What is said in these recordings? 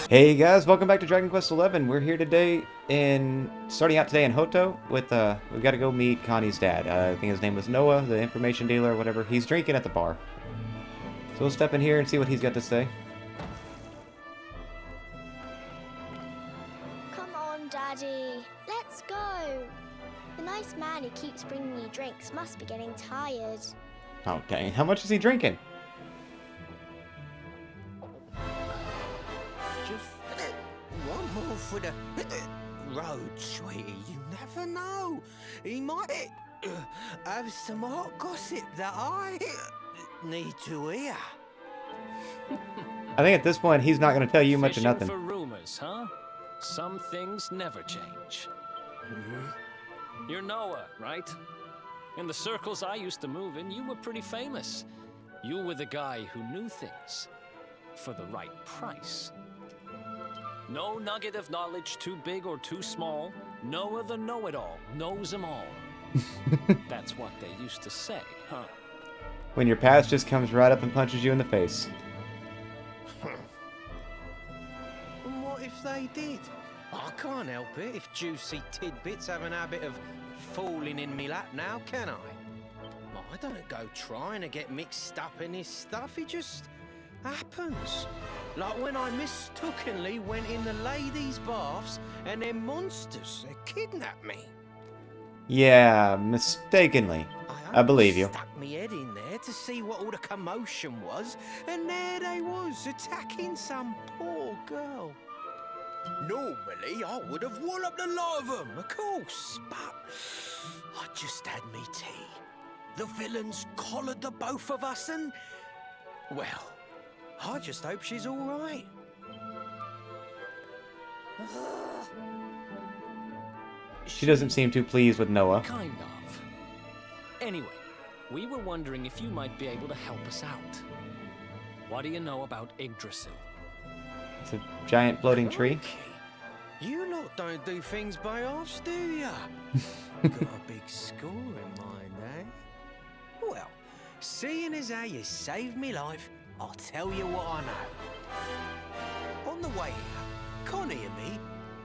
Hey guys, welcome back to Dragon Quest XI. We're here today starting out today in Hoto with, we've got to go meet Connie's dad. I think his name was Noah, the information dealer or whatever. He's drinking at the bar. So we'll step in here and see what he's got to say. Come on, Daddy. Let's go. The nice man who keeps bringing you drinks must be getting tired. Oh dang, how much is he drinking? Just one more for the road, sweetie. You never know. He might have some hot gossip that I need to hear. I think at this point he's not going to tell you much of nothing. For rumors, huh? Some things never change. You're Noah, right? In the circles I used to move in, you were pretty famous. You were the guy who knew things for the right price. No nugget of knowledge too big or too small. Noah the know-it-all knows them all. That's what they used to say, huh? When your past just comes right up and punches you in the face. And what if they did? I can't help it if juicy tidbits have an habit of falling in me lap now, can I? I don't go trying to get mixed up in this stuff, it just happens. Like when I mistakenly went in the ladies' baths and them monsters kidnapped me. Yeah, mistakenly. I believe you. Stuck me head in there to see what all the commotion was, and there they was, attacking some poor girl. Normally, I would have walloped the lot of them, of course, but I just had me tea. The villains collared the both of us and, well, I just hope she's all right. She doesn't seem too pleased with Noah. Kind of. Anyway, we were wondering if you might be able to help us out. What do you know about Yggdrasil? It's a giant floating tree. Crikey. You lot don't do things by halves, do ya? Got a big score in mind, eh? Well, seeing as how you saved me life, I'll tell you what I know. On the way here, Connie and me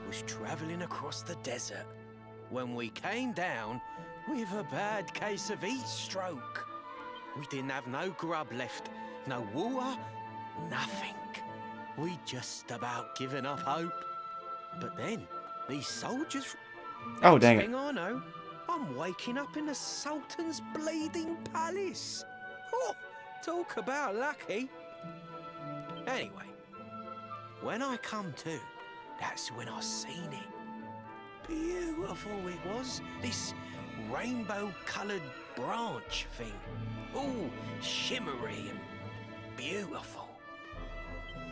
was travelling across the desert when we came down with a bad case of heat stroke. We didn't have no grub left, no water, nothing. We just about given up hope. But then, these soldiers... Oh, dang it. Next thing I know, I'm waking up in the Sultan's bleeding palace. Oh, talk about lucky. Anyway, when I come to, that's when I seen it. Beautiful it was, this rainbow-coloured branch thing. All shimmery and beautiful.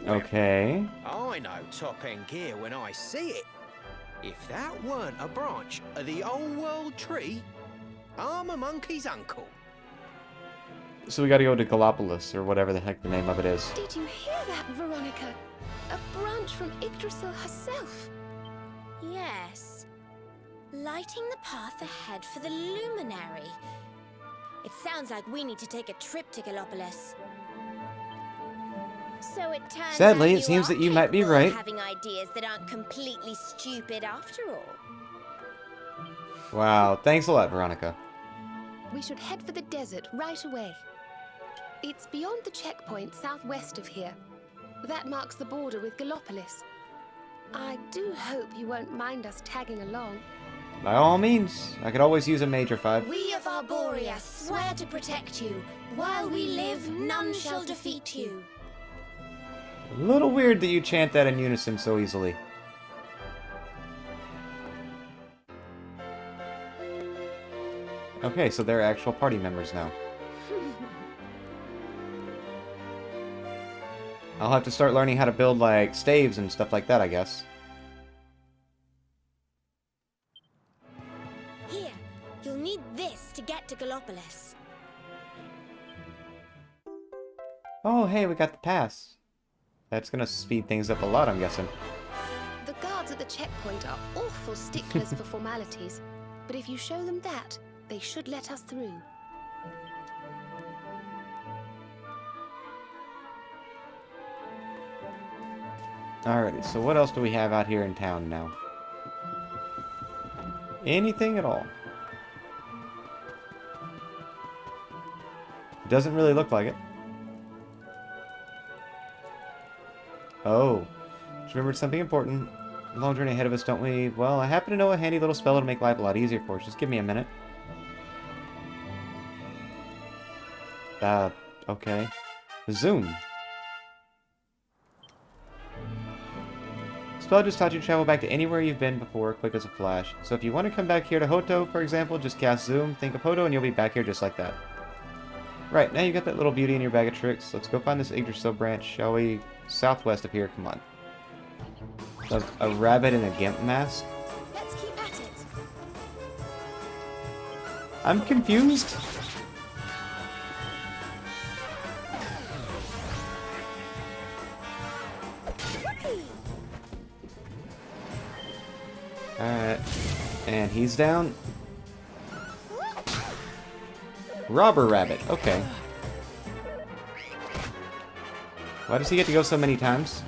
Okay. I know top-end gear when I see it. If that weren't a branch of the old world tree, I'm a monkey's uncle. So we gotta go to Gallapolis, or whatever the heck the name of it is. Did you hear that, Veronica? A branch from Yggdrasil herself. Yes. Lighting the path ahead for the luminary. It sounds like we need to take a trip to Gallapolis. So it turns Sadly, out it seems are that you might be capable of right. having ideas that aren't completely stupid after all. Wow, thanks a lot, Veronica. We should head for the desert right away. It's beyond the checkpoint southwest of here. That marks the border with Gallapolis. I do hope you won't mind us tagging along. By all means, I could always use a Major 5. We of Arborea swear to protect you. While we live, none shall defeat you. A little weird that you chant that in unison so easily. Okay, so they're actual party members now. I'll have to start learning how to build, like, staves and stuff like that, I guess. Here, you'll need this to get to Gallapolis. Oh, hey, we got the pass. That's gonna speed things up a lot, I'm guessing. The guards at the checkpoint are awful sticklers for formalities, but if you show them that, they should let us through. Alrighty, so what else do we have out here in town now? Anything at all? Doesn't really look like it. Oh. Just remembered something important. Long journey ahead of us, don't we? Well, I happen to know a handy little spell to make life a lot easier for us. Just give me a minute. Okay. Zoom. Spell just taught you to travel back to anywhere you've been before, quick as a flash. So if you want to come back here to Hoto, for example, just cast Zoom, think of Hoto, and you'll be back here just like that. Right, now you got that little beauty in your bag of tricks. Let's go find this Yggdrasil branch, shall we? Southwest of here, come on. A rabbit in a gimp mask? Let's keep at it. I'm confused. Alright. And he's down. Robber rabbit, okay. Why does he get to go so many times?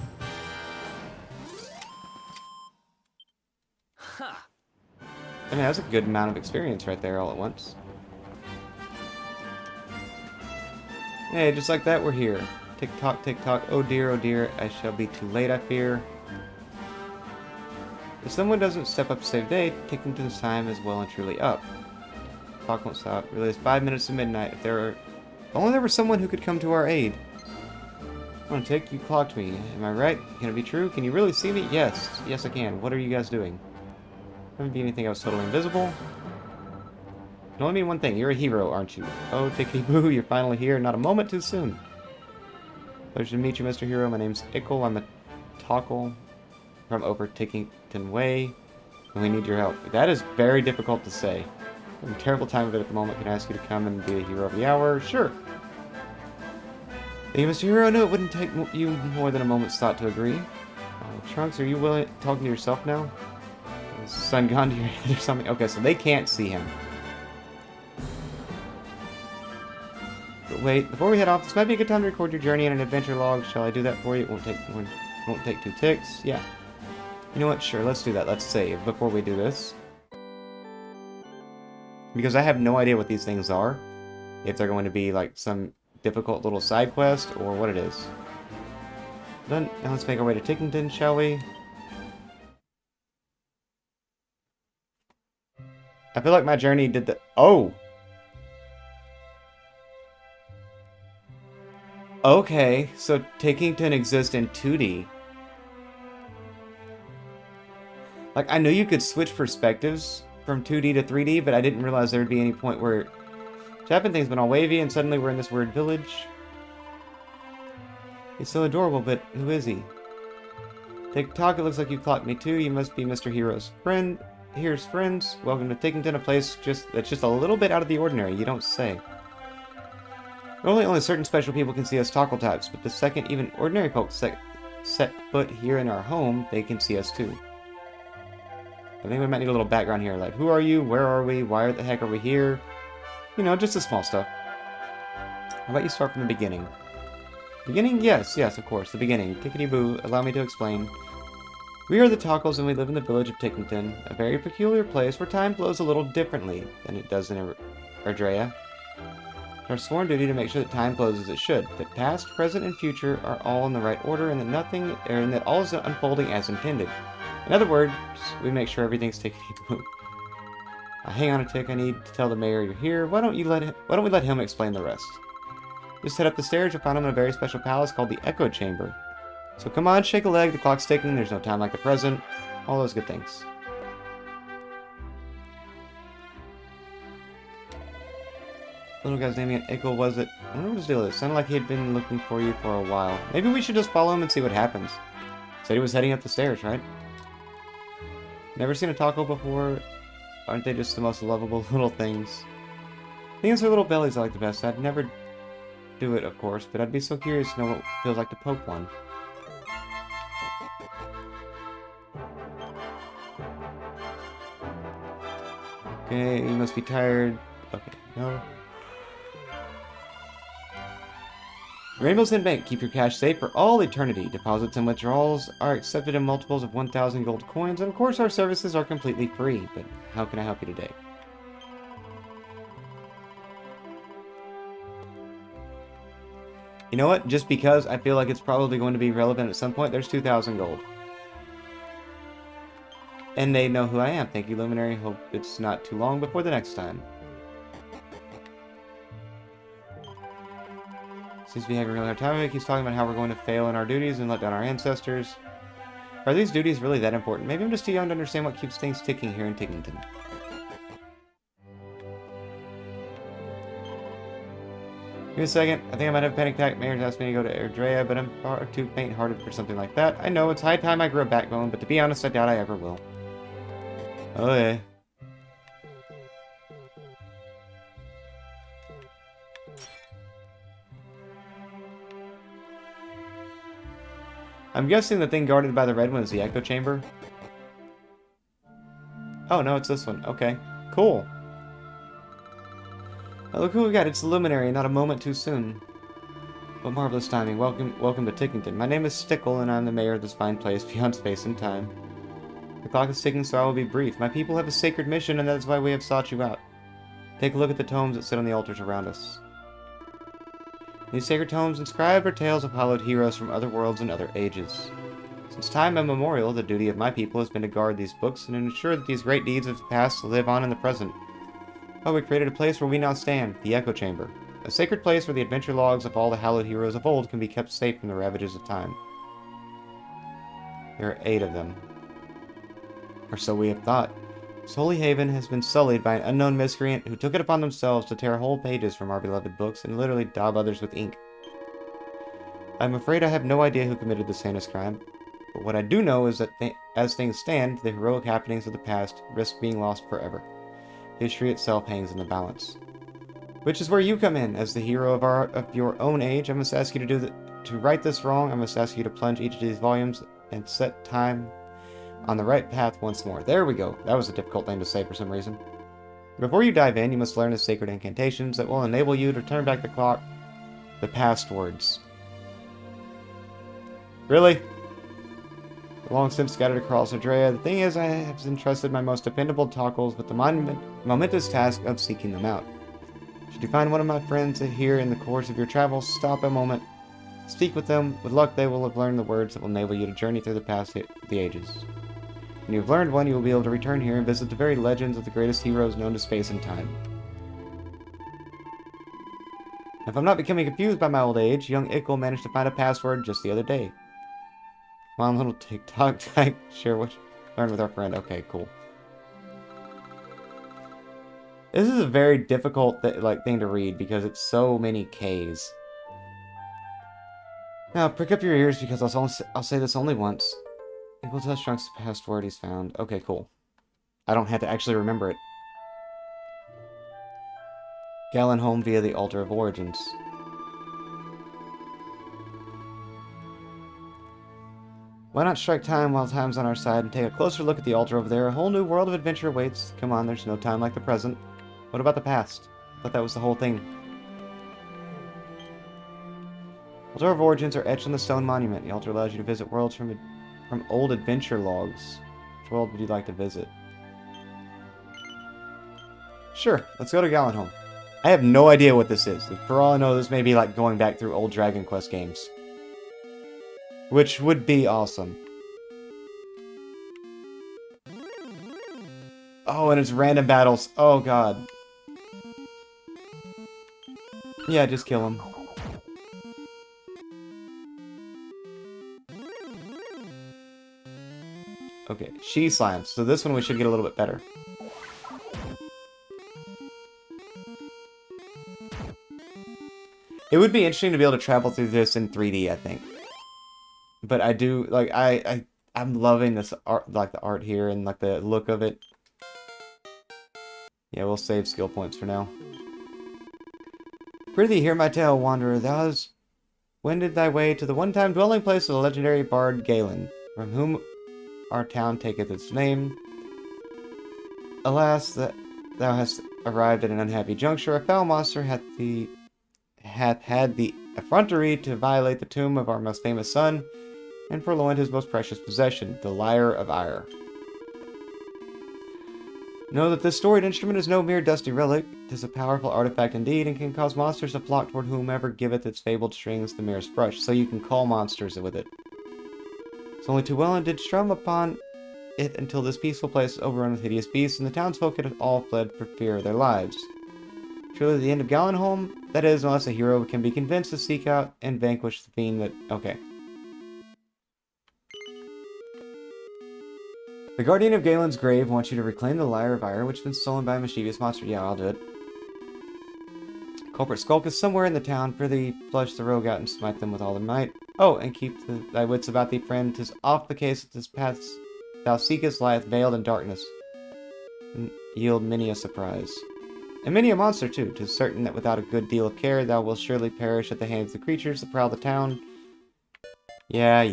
I mean, that's a good amount of experience right there all at once. Hey, just like that, we're here. Tick-tock, tick-tock. Oh dear, I shall be too late, I fear. If someone doesn't step up to save the day, Tickington's time is well and truly up. Clock won't stop. Really, it's 5 minutes to midnight. If only there was someone who could come to our aid. Come on, Tick, you clocked me. Am I right? Can it be true? Can you really see me? Yes. Yes, I can. What are you guys doing? Wouldn't be anything I was totally invisible. It can only mean one thing. You're a hero, aren't you? Oh, Tickety-boo, you're finally here. Not a moment too soon. Pleasure to meet you, Mr. Hero. My name's Ickle. I'm a Tockle from over Tickington Way. And we need your help. That is very difficult to say. I'm having a terrible time of it at the moment. Can I ask you to come and be a hero of the hour? Sure. Hey, Mr. Hero, no, it wouldn't take you more than a moment's thought to agree. Trunks, are you talking to yourself now? Is the sun gone to your head or something? Okay, so they can't see him. But wait, before we head off, this might be a good time to record your journey in an adventure log. Shall I do that for you? It won't take 2 ticks. Yeah. You know what? Sure, let's do that. Let's save before we do this. Because I have no idea what these things are. If they're going to be like some difficult little side quest or what it is. Done. Now let's make our way to Tickington, shall we? I feel like my journey did the... Oh! Okay, so Tickington exists in 2D. Like, I knew you could switch perspectives from 2D to 3D, but I didn't realize there would be any point where... Japan thing's been all wavy, and suddenly we're in this weird village. He's so adorable, but who is he? Tick-tock, it looks like you clocked me too. You must be Mr. Hero's friend. Here's friends. Welcome to Tickington, a place that's just a little bit out of the ordinary, you don't say. Normally only certain special people can see us Tockle types, but the second even ordinary folks set foot here in our home, they can see us too. I think we might need a little background here, like who are you, where are we, why the heck are we here? You know, just the small stuff. How about you start from the beginning? Beginning? Yes, of course, the beginning. Tickety-boo, allow me to explain. We are the Tockles and we live in the village of Tickington, a very peculiar place where time flows a little differently than it does in Ardrea. It's our sworn duty to make sure that time flows as it should, that past, present, and future are all in the right order and that all is unfolding as intended. In other words, we make sure everything's tickety-boo. Hang on a tick, I need to tell the mayor you're here. Why don't we let him explain the rest? Just head up the stairs, you'll find him in a very special palace called the Echo Chamber. So come on, shake a leg, the clock's ticking, there's no time like the present. All those good things. Little guy's name again, Ickle, was it? I wonder what his deal is. Sounded like he had been looking for you for a while. Maybe we should just follow him and see what happens. Said he was heading up the stairs, right? Never seen a taco before. Aren't they just the most lovable little things? I think it's their little bellies I like the best. I'd never do it, of course, but I'd be so curious to know what it feels like to poke one. Okay, you must be tired. Okay, no. Rainbow's End Bank. Keep your cash safe for all eternity. Deposits and withdrawals are accepted in multiples of 1,000 gold coins, and of course our services are completely free. But how can I help you today? You know what? Just because I feel like it's probably going to be relevant at some point, there's 2,000 gold. And they know who I am. Thank you, Luminary. Hope it's not too long before the next time. Seems to be having a really hard time. He keeps talking about how we're going to fail in our duties and let down our ancestors. Are these duties really that important? Maybe I'm just too young to understand what keeps things ticking here in Tickington. Give me a second. I think I might have a panic attack. Mayor's asked me to go to Erdrea, but I'm far too faint-hearted for something like that. I know, it's high time I grew a backbone, but to be honest, I doubt I ever will. Oh, yeah. I'm guessing the thing guarded by the red one is the echo chamber. Oh, no, it's this one. Okay. Cool. Oh, look who we got. It's the Luminary, not a moment too soon. What marvelous timing. Welcome to Tickington. My name is Stickle, and I'm the mayor of this fine place beyond space and time. The clock is ticking, so I will be brief. My people have a sacred mission, and that is why we have sought you out. Take a look at the tomes that sit on the altars around us. These sacred tomes inscribed are tales of hallowed heroes from other worlds and other ages. Since time immemorial, the duty of my people has been to guard these books and ensure that these great deeds of the past live on in the present. Oh, we created a place where we now stand, the Echo Chamber. A sacred place where the adventure logs of all the hallowed heroes of old can be kept safe from the ravages of time. There are 8 of them. Or so we have thought. This holy haven has been sullied by an unknown miscreant who took it upon themselves to tear whole pages from our beloved books and literally daub others with ink. I'm afraid I have no idea who committed this heinous crime, but what I do know is that as things stand, the heroic happenings of the past risk being lost forever. History itself hangs in the balance. Which is where you come in. As the hero of your own age, I must ask you to right this wrong. I must ask you to plunge each of these volumes and set time on the right path once more. There we go. That was a difficult thing to say for some reason. Before you dive in, you must learn the sacred incantations that will enable you to turn back the clock. The past words. Really? Long since scattered across Erdrea, the thing is I have entrusted my most dependable Tockles with the momentous task of seeking them out. Should you find one of my friends here in the course of your travels, stop a moment. Speak with them. With luck, they will have learned the words that will enable you to journey through the past the ages. When you have learned one, you will be able to return here and visit the very legends of the greatest heroes known to space and time. If I'm not becoming confused by my old age, young Ickle managed to find a password just the other day. Come on, little TikTok type. Share what you learned with our friend. Okay, cool. This is a very difficult thing to read because it's so many Ks. Now, prick up your ears because I'll say this only once. Equal touch Trunk's past word he's found. Okay, cool. I don't have to actually remember it. Gallon home via the Altar of Origins. Why not strike time while time's on our side and take a closer look at the altar over there? A whole new world of adventure awaits. Come on, there's no time like the present. What about the past? I thought that was the whole thing. Altar of Origins are etched on the stone monument. The altar allows you to visit worlds from old adventure logs. Which world would you like to visit? Sure, let's go to Gallapolis. I have no idea what this is. For all I know, this may be like going back through old Dragon Quest games. Which would be awesome. Oh, and it's random battles. Oh, God. Yeah, just kill him. Okay, she slimes. So this one we should get a little bit better. It would be interesting to be able to travel through this in 3D, I think. But I do, like, I'm loving this art, like the art here and like the look of it. Yeah, we'll save skill points for now. Prithee, hear my tale, wanderer. Thou hast wended thy way to the one-time dwelling place of the legendary bard Galen, from whom our town taketh its name. Alas, that thou hast arrived at an unhappy juncture. A foul monster hath hath had the effrontery to violate the tomb of our most famous son, and purloined his most precious possession, the Lyre of Ire. Know that this storied instrument is no mere dusty relic. 'Tis a powerful artifact indeed, and can cause monsters to flock toward whomever giveth its fabled strings the merest brush, so you can call monsters with it. It's only too well and did strum upon it until this peaceful place was overrun with hideous beasts, and the townsfolk had all fled for fear of their lives. Truly the end of Gallapolis, that is, unless a hero can be convinced to seek out and vanquish the fiend that... Okay. The guardian of Galen's grave wants you to reclaim the Lyre of Ire, which has been stolen by a mischievous monster. Yeah, I'll do it. Culprit Skulk is somewhere in the town. Prithee, flush the rogue out and smite them with all their might. Oh, and keep thy wits about thee, friend. 'Tis off the case that this path thou seekest lieth veiled in darkness, and yield many a surprise. And many a monster, too. 'Tis certain that without a good deal of care thou wilt surely perish at the hands of the creatures that prowl the town. Yeah.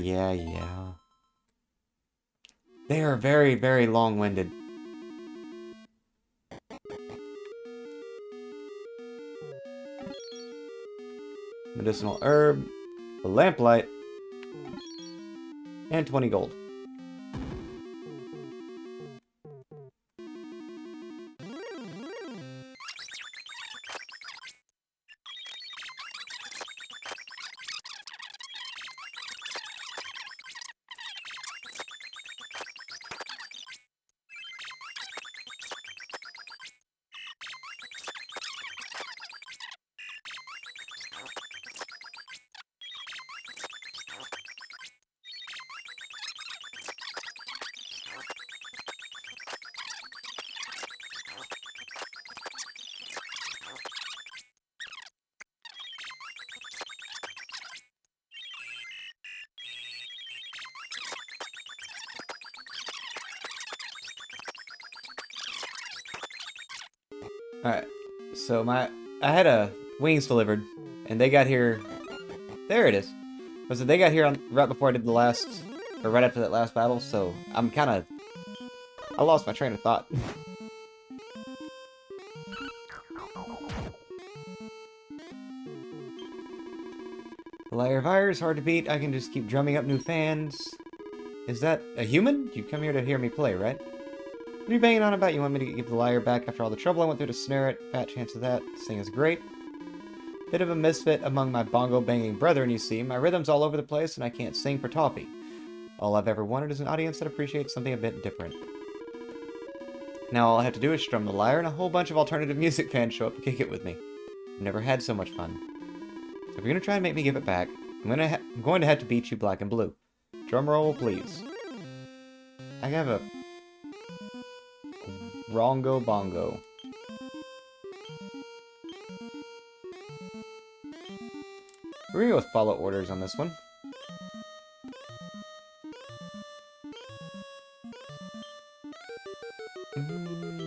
They are very, very long-winded. Medicinal herb, a lamplight, and 20 gold. Alright, so I had a wings delivered, and they got here, there it is. So they got here right before I did the last, or right after that last battle, so I'm I lost my train of thought. The Lyre of Ire is hard to beat. I can just keep drumming up new fans. Is that a human? You come here to hear me play, right? What are you banging on about? You want me to give the lyre back after all the trouble I went through to snare it? Fat chance of that. This thing is great. Bit of a misfit among my bongo-banging brethren, you see. My rhythm's all over the place, and I can't sing for toffee. All I've ever wanted is an audience that appreciates something a bit different. Now all I have to do is strum the lyre, and a whole bunch of alternative music fans show up to kick it with me. I've never had so much fun. So if you're gonna try and make me give it back, I'm going to have to beat you black and blue. Drum roll, please. I have a... Rongo Bongo. We're gonna go with follow orders on this one.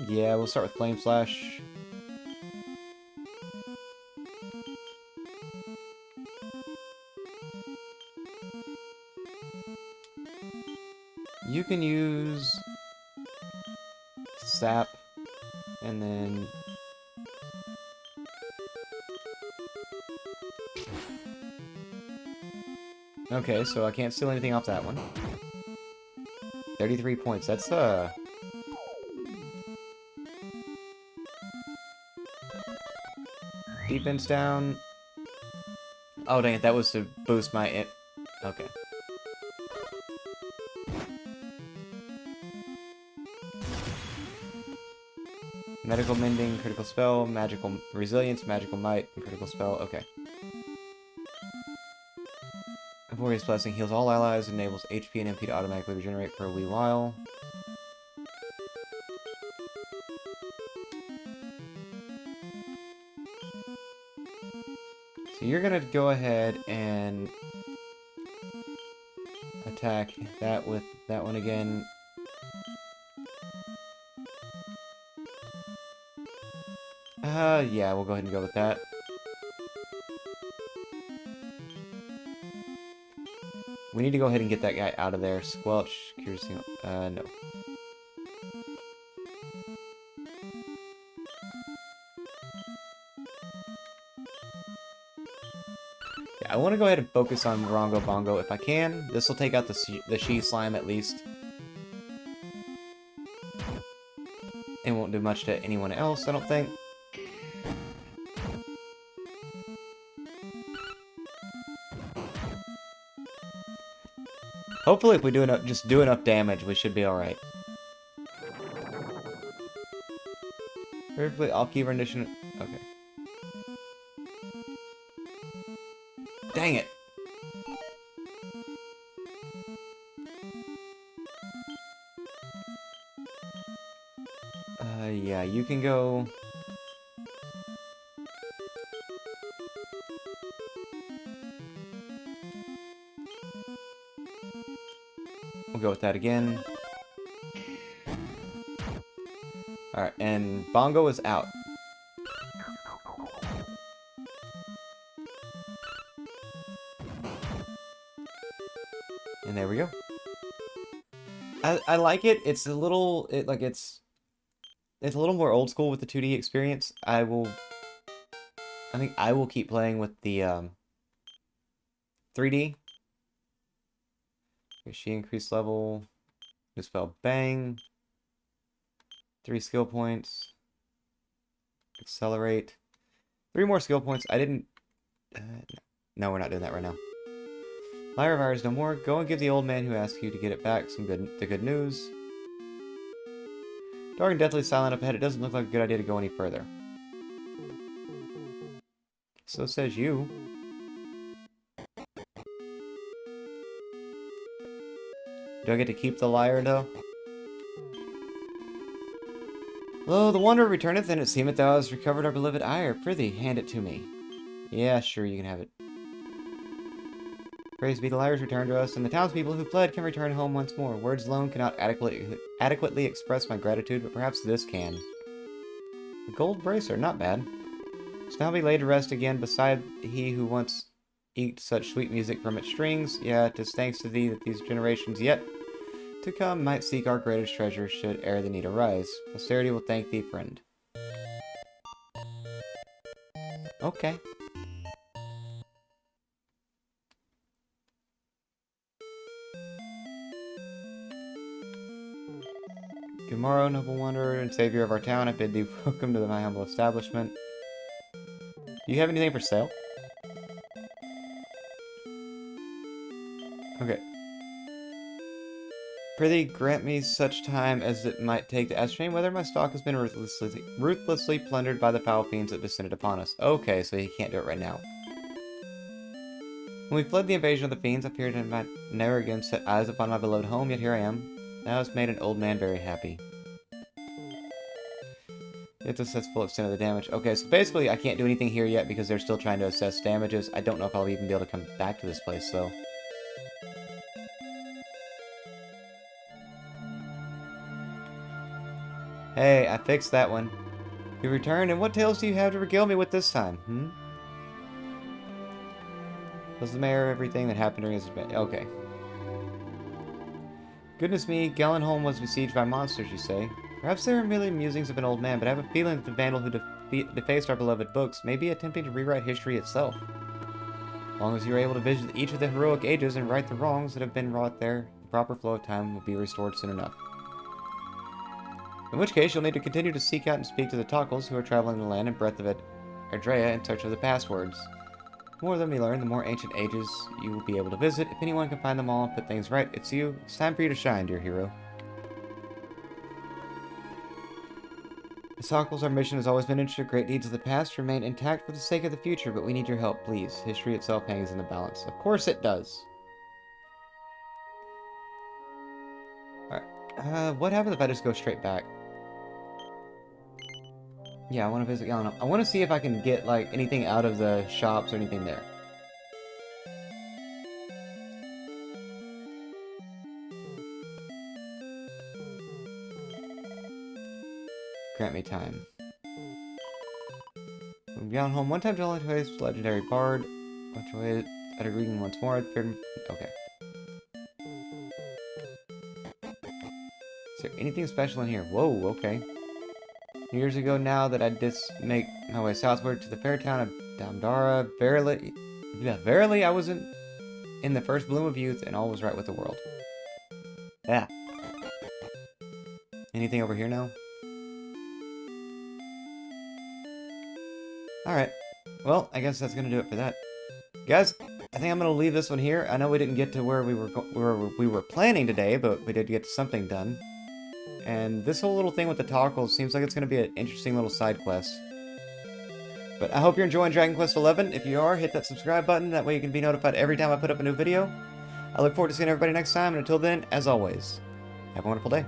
Yeah, we'll start with Flame Slash. You can use Sap, and then okay, so I can't steal anything off that one. 33 points. That's defense down. Oh dang it, that was to boost my okay. Medical Mending, Critical Spell, Magical Resilience, Magical Might, and Critical Spell. Okay. Warrior's Blessing heals all allies, enables HP and MP to automatically regenerate for a wee while. So you're gonna go ahead and attack that with that one again. Yeah, we'll go ahead and go with that. We need to go ahead and get that guy out of there. Squelch, Cures, no. I want to go ahead and focus on Rongo Bongo if I can. This will take out the She Slime at least. It won't do much to anyone else, I don't think. Hopefully if we do enough, just do enough damage, we should be alright. Hopefully I'll keep our initiative. Okay. Dang it! Yeah, you can go... We'll go with that again. Alright, and Bongo is out. And there we go. I like it. It's a little... It's a little more old school with the 2D experience. I think I will keep playing with the 3D. Okay, she increased level. New spell Bang. 3 skill points. Accelerate. 3 more skill points. I didn't... no, we're not doing that right now. Liar virus no more. Go and give the old man who asked you to get it back the good news. Dark and deathly silent up ahead. It doesn't look like a good idea to go any further. So says you. Do I get to keep the lyre, though? Lo, the wanderer returneth, and it seemeth thou hast recovered our beloved ire. Prithee, hand it to me. Yeah, sure, you can have it. Praise be, the lyre is returned to us, and the townspeople who fled can return home once more. Words alone cannot adequately express my gratitude, but perhaps this can. A gold bracer, not bad. Shall now be laid to rest again beside he who once eked such sweet music from its strings. Yeah, 'tis thanks to thee that these generations yet to come might seek our greatest treasure should ere the need arise. Posterity will thank thee, friend. Okay. Good morrow, noble wanderer and savior of our town. I bid thee welcome to my humble establishment. Do you have anything for sale? Okay. Prithee, grant me such time as it might take to ascertain whether my stock has been ruthlessly plundered by the foul fiends that descended upon us. Okay, so he can't do it right now. When we fled the invasion of the fiends, I feared I might never again set eyes upon my beloved home, yet here I am. Thou hast made an old man very happy. Yet to assess full extent of the damage. Okay, so basically I can't do anything here yet because they're still trying to assess damages. I don't know if I'll even be able to come back to this place, though. Hey, I fixed that one. You returned, and what tales do you have to regale me with this time, Was the mayor everything that happened during his... Okay. Goodness me, Gallapolis was besieged by monsters, you say? Perhaps they are merely musings of an old man, but I have a feeling that the vandal who defaced our beloved books may be attempting to rewrite history itself. As long as you are able to visit each of the heroic ages and right the wrongs that have been wrought there, the proper flow of time will be restored soon enough. In which case, you'll need to continue to seek out and speak to the Tockles who are traveling the land and breadth of Ardrea in search of the passwords. The more of them you learn, the more ancient ages you will be able to visit. If anyone can find them all and put things right, it's you. It's time for you to shine, dear hero. As Tockles, our mission has always been to ensure great deeds of the past remain intact for the sake of the future, but we need your help, please. History itself hangs in the balance. Of course it does. Alright. What happens if I just go straight back? Yeah, I want to visit Gallapolis. I want to see if I can get, like, anything out of the shops or anything there. Grant me time. From Gallapolis, one time Gallapolis, legendary bard. Enjoy at a reading once more. Okay. Is there anything special in here? Whoa, okay. Years ago now that I did make my way southward to the fair town of Damdara, Yeah, verily I was in the first bloom of youth, and all was right with the world. Yeah. Anything over here now? Alright. Well, I guess that's gonna do it for that. Guys, I think I'm gonna leave this one here. I know we didn't get to where we were planning today, but we did get something done. And this whole little thing with the Tockles seems like it's gonna be an interesting little side quest. But I hope you're enjoying Dragon Quest XI. If you are, hit that subscribe button. That way you can be notified every time I put up a new video. I look forward to seeing everybody next time, and until then, as always, have a wonderful day.